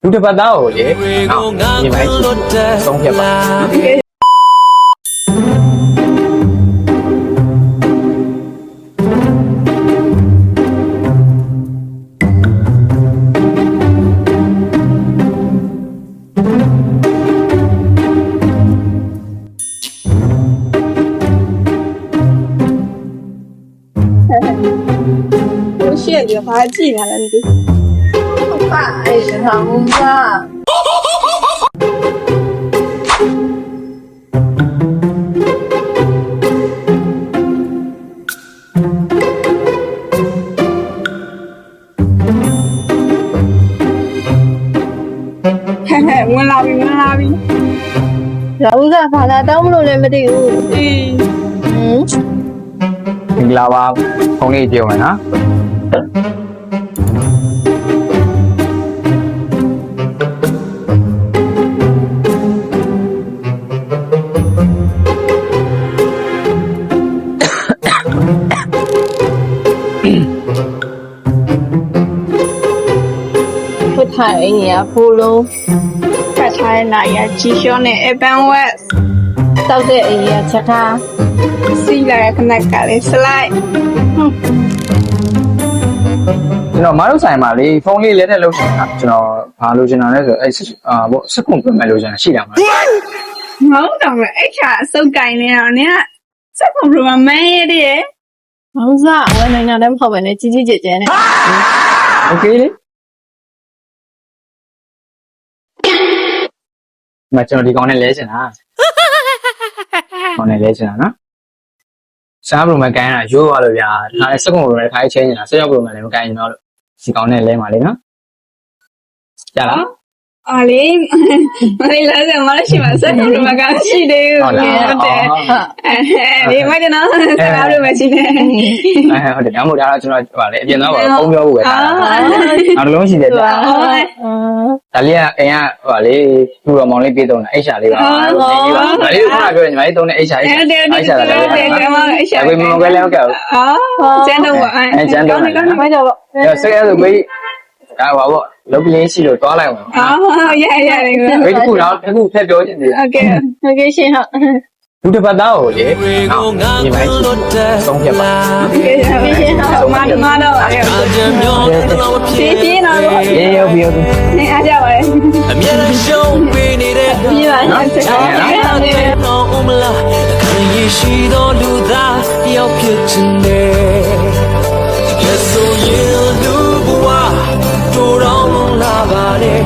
လူတစ်ပတ်သားကိုလေနော်ဒီမိုင်းဆုံးဖြတ်ပါ我谢谢花季来了，你爸也是他们家。嘿嘿，我拉比，我拉比。老子把他当不了那么的哟。မင်္ဂလာပါဖုန်းလေးပြောမယ်နော်不太人家普龙，在台那也继续呢，Urban West，到这人家吃他，谁来跟那干的是来？ကျွန်တော်မလုပ်ဆိုင်ပါလေဖုန်းလေးလက်ထက်လုပ်ရှင်တာကျွန်တော်ဘာလုပ်ရှင်တာလဲဆိုအဲ့ဘောစက်ကွန်ပြင်မဲ့လုပ်ရှင်တာရှိတာမလား我懂了，哎呀，手干了，你看这可不是买的。老子我那家人跑问的姐姐姐姐呢，โอเคလေမကျွန်တော်ဒီကောင်နဲ့လဲရှင်တာကောင်နဲ့လဲရှင်တာနော်စားဘလိုမကန်တာရိုးသွားလို့ဗျာဒါလည်းစက်ကွန်ဘလိုလည်းခိုင်းချင်းနေတာဆက်ရောက်ဘလိုမလည်းမကန်ရင်တော့ဒီကောင်နဲ့လဲမှာလေနော်ကြလား啊哩，我哩来着，我哩喜欢这可不是买干西的，对，哎，你买的呢？在哪里买去的？ဟုတ်တယ်ညမို့ဒါတော့ကျွန်တော်ဟိုလေအပြင်တော့ပုံပြောဖို့ပဲထားတာနောက်တစ်လုံးရှိတယ်ဗျာဒါလေးကအိမ်ကဟိုလေသူ့တော်မောင်လေးပြေးတော့အိတ်ရှာလေးပါဒါလေးကခုနပြောတယ်ညီမလေးတုံးတဲ့အိတ်ရှာအိတ်ရှာတာလည်းဒါပေမဲ့မကွဲလဲမကဘူး真的我ကျန်တော့买着吧，ဆက်ရဆိုပြီးဒါပါပေါ့လုပ်ပြင်းရှိလို့တွားလိုက်အောင်呀呀那个ဘယ်တစ်ခုတော့တစ်ခုထပ်ပြောချင်တယ် ，OK，先好，လူတစ်ပတ်သားကိုလေနော်ညီမလေးဆုံးဖြတ်ပါ 先好，妈的，谢谢呢，ရေရောက်ပြီးတော့你阿家喂，အမြဲတမ်းရှုံးပေးနေတဲ့ ပြီးပါနော်ဆက်ပါ တော့ဦးမလားခရီးရှိတော်လူသားတယောက်ဖြစ်ချင်တယ်ကဲဆိုရင်လူဘဝတို့တော်မလာပါနဲ့